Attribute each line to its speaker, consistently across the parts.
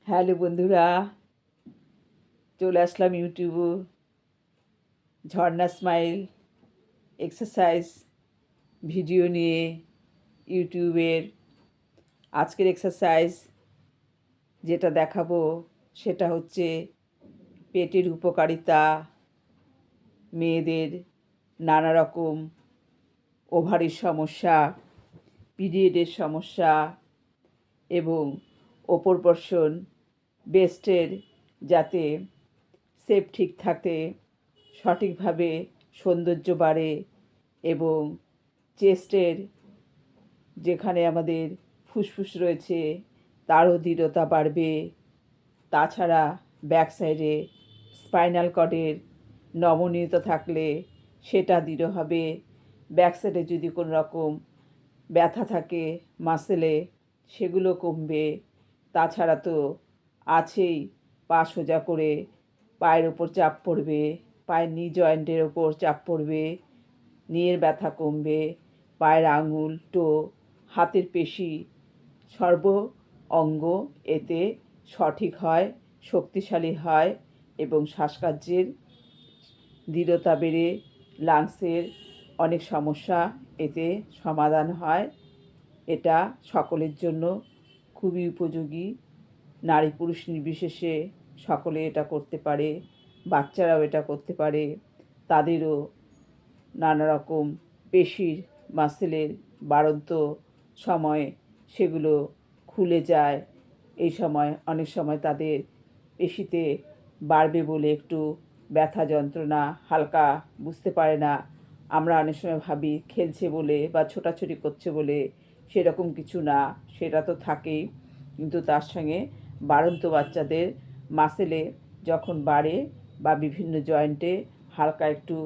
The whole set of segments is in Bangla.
Speaker 1: হ্যালো বন্ধুরা, চলে আসলাম ঝর্ণা স্মাইল এক্সারসাইজ ভিডিও নিয়ে। ইউটিউবের আজকের এক্সারসাইজ যেটা দেখাবো সেটা হচ্ছে পেটের উপকারিতা, মেয়েদের নানা রকম ওভারির সমস্যা, পিরিয়ডের সমস্যা এবং ওপর পোর্শন ব্রেস্টের যাতে শেপ ঠিক থাকে, সঠিকভাবে সৌন্দর্য বাড়ে এবং চেস্টের যেখানে আমাদের ফুসফুস রয়েছে তারও দৃঢ়তা বাড়বে। তাছাড়া ব্যাক সাইডে স্পাইনাল কর্ডের নমনীয়তা থাকলে সেটা দৃঢ় হবে। ব্যাক সাইডে যদি কোনো রকম ব্যথা থাকে মাসেলে সেগুলো কমবে। তাছাড়া তো আছেই, পা সোজা করে পায়ের ওপর চাপ পড়বে, পায়ের নি জয়েন্টের ওপর চাপ পড়বে, নিয়ের ব্যথা কমবে, পায়ের আঙুল, টো, হাতের পেশি, সর্ব অঙ্গ এতে সঠিক হয়, শক্তিশালী হয় এবং শ্বাসকার্যের দৃঢ়তা বেড়ে লাংসের অনেক সমস্যা এতে সমাধান হয়। এটা সকলের জন্য খুবই উপযোগী। নারী পুরুষ নির্বিশেষে সকলে এটা করতে পারে, বাচ্চারাও এটা করতে পারে। তাদেরও নানা রকম পেশির মাসেলের বাড়ন্ত সময় সেগুলো খুলে যায়। এই সময় অনেক সময় তাদের পেশিতে বাড়বে বলে একটু ব্যথা যন্ত্রণা হালকা বুঝতে পারে না। আমরা অনেক সময় ভাবি খেলছে বলে বা ছোটাছুটি করছে বলে, সেরকম কিছু না, সেটা তো থাকেই। কিন্তু তার সঙ্গে বাড়ন্ত বাচ্চাদের মাসেলে যখন বাড়ে বা বিভিন্ন জয়েন্টে হালকা একটু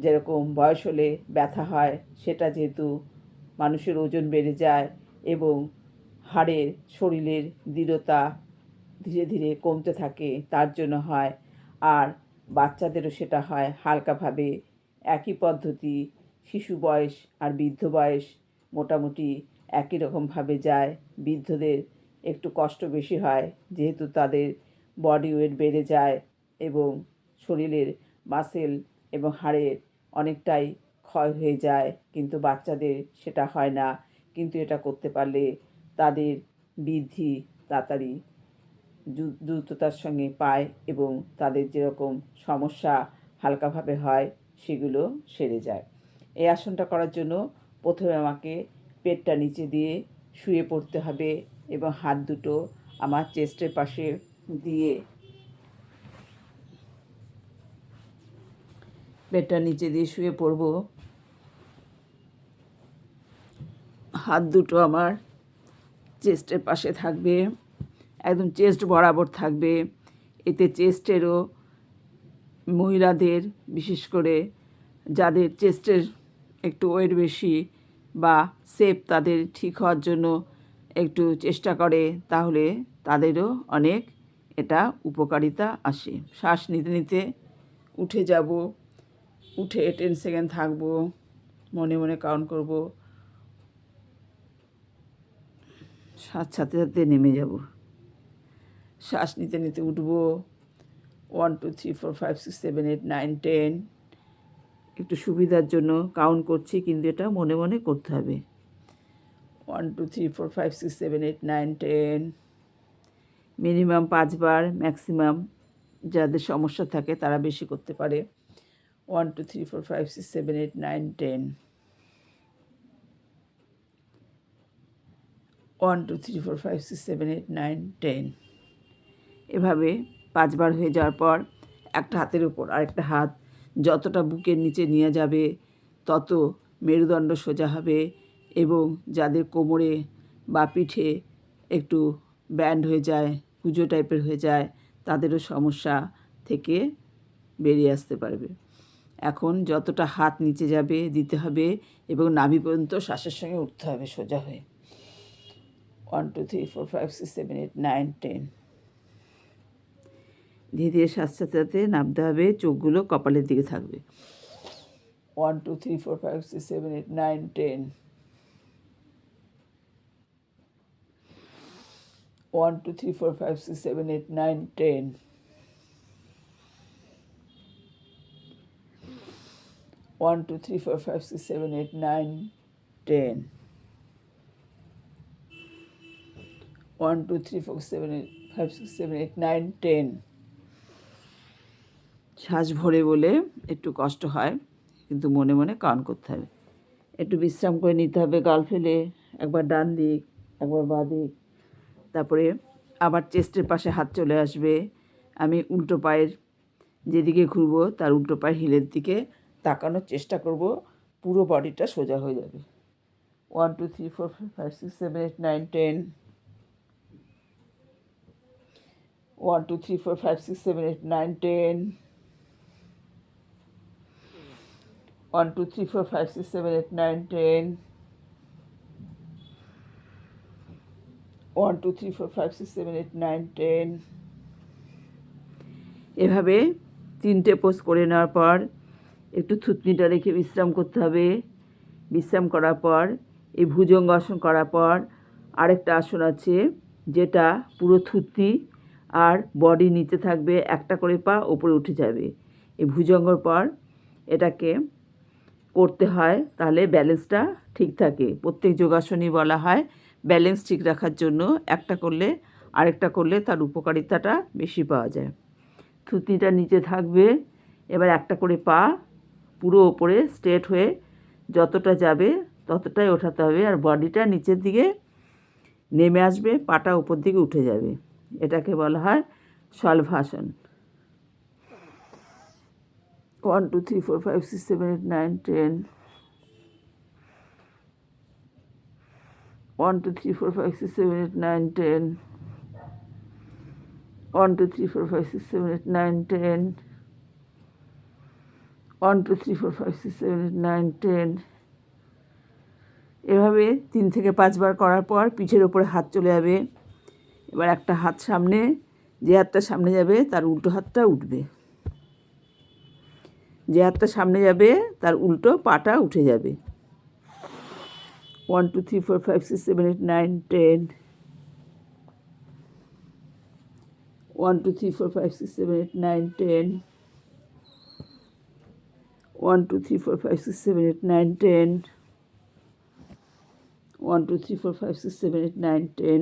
Speaker 1: যেরকম বয়স হলে ব্যথা হয়, সেটা যেহেতু মানুষের ওজন বেড়ে যায় এবং হাড়ের শরীরের দৃঢ়তা ধীরে ধীরে কমতে থাকে, তার জন্য হয়। আর বাচ্চাদেরও সেটা হয় হালকাভাবে। একই পদ্ধতি, শিশু বয়স আর বৃদ্ধ বয়স মোটামুটি একই রকমভাবে যায়। বৃদ্ধদের একটু কষ্ট বেশি হয় যেহেতু তাদের বডি ওয়েট বেড়ে যায় এবং শরীরের মাসেল এবং হাড়ের অনেকটাই ক্ষয় হয়ে যায়, কিন্তু বাচ্চাদের সেটা হয় না। কিন্তু এটা করতে পারলে তাদের বৃদ্ধি তাড়াতাড়ি দ্রুততার সঙ্গে পায় এবং তাদের যেরকম সমস্যা হালকাভাবে হয় সেগুলো সেরে যায়। এই আসনটা করার জন্য প্রথমে আমাকে পেটটা নিচে দিয়ে শুয়ে পড়তে হবে এবং হাত দুটো আমার চেস্টের পাশে দিয়ে পেটটা নিচে দিয়ে শুয়ে পড়ব। হাত দুটো আমার চেস্টের পাশে থাকবে, একদম চেস্ট বরাবর থাকবে। এতে চেস্টেরও মহিলাদের বিশেষ করে যাদের চেস্টের একটু ওয়েট বেশি বা শেপ তাদের ঠিক হওয়ার জন্য একটু চেষ্টা করে, তাহলে তাদেরও অনেক এটা উপকারিতা আসে। শ্বাস নিতে নিতে উঠে যাব, উঠে 10 সেকেন্ড থাকবো, মনে মনে কাউন্ট করব, সাথে সাথে নেমে যাব। শ্বাস নিতে নিতে উঠবো, 1 2 3 4 5 6 7 8 9 10। একটু সুবিধার জন্য কাউন্ট করছি, কিন্তু এটা মনে মনে করতে হবে। 1 2 3 4 5 6 7 8 9 10। মিনিমাম 5 বার, ম্যাক্সিমাম যাদের সমস্যা থাকে তারা বেশি করতে পারে। 1 2 3 4 5 6 7 8 9 10। 1 2 3 4 5 6 7 8 9 10। এভাবে 5 বার হয়ে যাওয়ার পর একটা হাতের উপর আরেকটা হাত যতটা বুকের নিচে নিয়ে যাবে তত মেরুদণ্ড সোজা হবে এবং যাদের কোমরে বা পিঠে একটু ব্যান্ড হয়ে যায়, কুঁজো টাইপের হয়ে যায়, তাদেরও সমস্যা থেকে বেরিয়ে আসতে পারবে। এখন যতটা হাত নিচে যাবে দিতে হবে এবং নাভি পর্যন্ত শ্বাসের সঙ্গে উঠতে হবে সোজা হয়ে। 1 2 3 4 5 6 7 8 9 10। ধীরে ধীরে শ্বাস সাথে সাথে নামতে হবে, চোখগুলো কপালের দিকে থাকবে। 1 2 3 4 5 6 7 8 9 10। 1 2 3 4 5 6 7 8 9 10 1 2 3 4 5 6 7 8 9 10 1 2 3 4 7 8 5 6 7 8 9 10 শ্বাস ভরে বলে একটু কষ্ট হয়, কিন্তু মনে মনে কাউন্ট করতে হবে। একটু বিশ্রাম করে নিতে হবে, গাল ফেলে একবার ডান দিক একবার বাঁ দিক। তারপরে আবার চেস্টের পাশে হাত চলে আসবে। আমি উল্টো পায়ের যেদিকে ঘুরবো তার উল্টো পায়ের হিলের দিকে তাকানোর চেষ্টা করব, পুরো বডিটা সোজা হয়ে যাবে। 1 2 3 4 5 6 7 8 9 10 1 2 3 4 5 6 7 8 9 10 1 2 3 4 5 6 7 8 9 10 1 2 3 4 5 6 7 8 9 10 এভাবে 3টে পোজ করে নেওয়ার পর একটু থুতনিটা রেখে বিশ্রাম করতে হবে। বিশ্রাম করার পর এই ভুজঙ্গাসন করার পর আরেকটা আসন আছে, যেটা পুরো থুতনি আর বডি নিচে থাকবে, একটা করে পা ওপরে উঠে যাবে। এই ভুজঙ্গর পর এটাকে করতে হয়, তাহলে ব্যালেন্সটা ঠিক থাকে। প্রত্যেক যোগাসনই বলা হয় ব্যালেন্স ঠিক রাখার জন্য, একটা করলে আরেকটা করলে তার উপকারিতাটা বেশি পাওয়া যায়। থুতনিটা নিচে থাকবে, এবার একটা করে পা পুরো ওপরে স্ট্রেট হয়ে যতটা যাবে ততটাই ওঠাতে হবে, আর বডিটা নিচের দিকে নেমে আসবে, পাটা উপর দিকে উঠে যাবে। এটাকে বলা হয় শলভাসন। 1 2 3 4 5 6 7 8 9 10 1 2 3 4 5 6 7 8 9 10 1 2 3 4 5 6 7 8 9 10 1 2 3 4 5 6 7 8 9 10 এভাবে 3 থেকে 5 বার করার পর পিঠের ওপরে হাত চলে যাবে। এবার একটা হাত সামনে, যে হাতটা সামনে যাবে তার উল্টো হাতটা উঠবে, যে হাতটা সামনে যাবে তার উল্টো পাটা উঠে যাবে। 1 2 3 4 5 6 7 8 9 10 1 2 3 4 5 6 7 8 9 10 1 2 3 4 5 6 7 8 9 10 1 2 3 4 5 6 7 8 9 10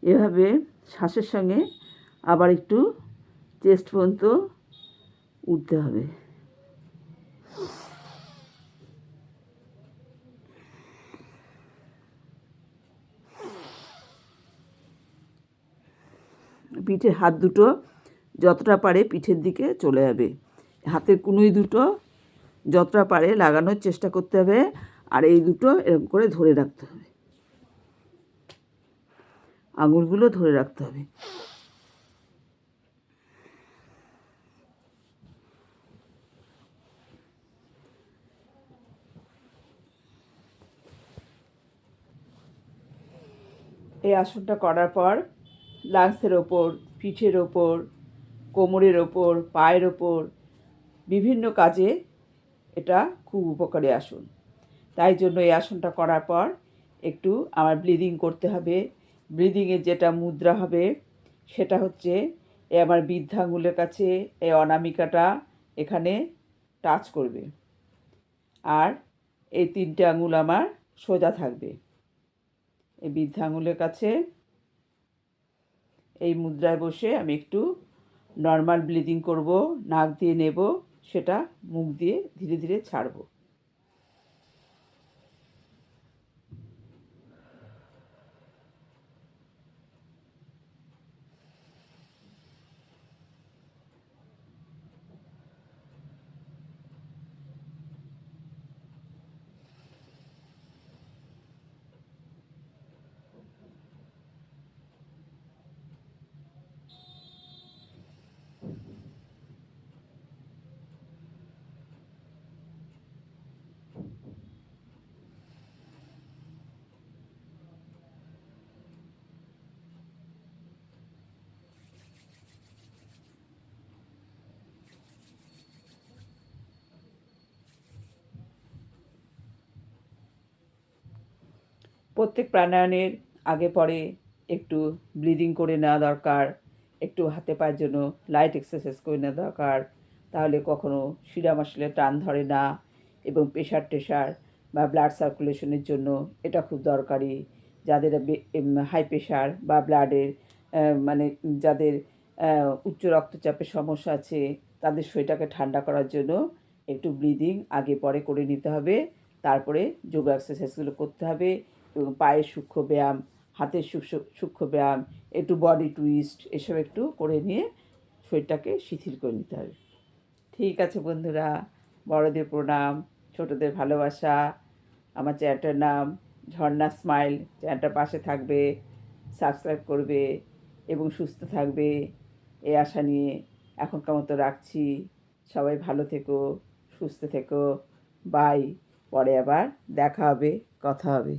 Speaker 1: এভাবে শ্বাসের সঙ্গে আবার একটু চেস্ট পর্যন্ত উঠতে হবে। পিঠের হাত দুটো যতটা পারে পিঠের দিকে চলে যাবে, হাতের কনুই দুটো যতটা পারে লাগানোর চেষ্টা করতে হবে, আর এই দুটো এরকম করে ধরে রাখতে হবে, আঙুলগুলো ধরে রাখতে হবে। এই আসনটা করার পর লাংসের ওপর, পিঠের ওপর, কোমরের ওপর, পায়ের ওপর বিভিন্ন কাজে এটা খুব উপকারী আসন। তাই জন্য এই আসনটা করার পর একটু আমার ব্রিদিং করতে হবে। ব্রিদিংয়ের যেটা মুদ্রা হবে সেটা হচ্ছে এই আমার বৃদ্ধাঙ্গুলের কাছে এই অনামিকাটা এখানে টাচ করবে, আর এই 3টে আঙুল আমার সোজা থাকবে। এই বৃদ্ধাঙ্গুলের কাছে এই মুদ্রায় বসে আমি একটু নর্মাল ব্রিদিং করব, নাক দিয়ে নেব, সেটা মুখ দিয়ে ধীরে ধীরে ছাড়ব। প্রত্যেক প্রাণায়ামের আগে পরে একটু ব্লিডিং করে নেওয়া দরকার, একটু হাতে পায়ের জন্য লাইট এক্সারসাইজ করে নেওয়া দরকার। তাহলে কখনো শিরা মাসলে টান ধরে না, এবং প্রেশার টেশার বা ব্লাড সার্কুলেশনের জন্য এটা খুব দরকারি। যাদের হাই প্রেশার বা ব্লাডের মানে যাদের উচ্চ রক্তচাপের সমস্যা আছে, তাদের শরীরটাকে ঠান্ডা করার জন্য একটু ব্রিদিং আগে পরে করে নিতে হবে। তারপরে যোগা এক্সারসাইজগুলো করতে হবে, এবং পায়ের সূক্ষ্ম ব্যায়াম, হাতের সূক্ষ্ম ব্যায়াম, একটু বডি টুইস্ট এসব একটু করে নিয়ে শরীরটাকে শিথিল করে নিতে হবে। ঠিক আছে বন্ধুরা, বড়দের প্রণাম, ছোটদের ভালোবাসা। আমার চ্যানেলটার নাম ঝর্ণা স্মাইল। চ্যানেলটার পাশে থাকবে, সাবস্ক্রাইব করবে এবং সুস্থ থাকবে, এই আশা নিয়ে এখনকার মতো রাখছি। সবাই ভালো থেকো, সুস্থ থেকো। বাই। পরে আবার দেখা হবে, কথা হবে।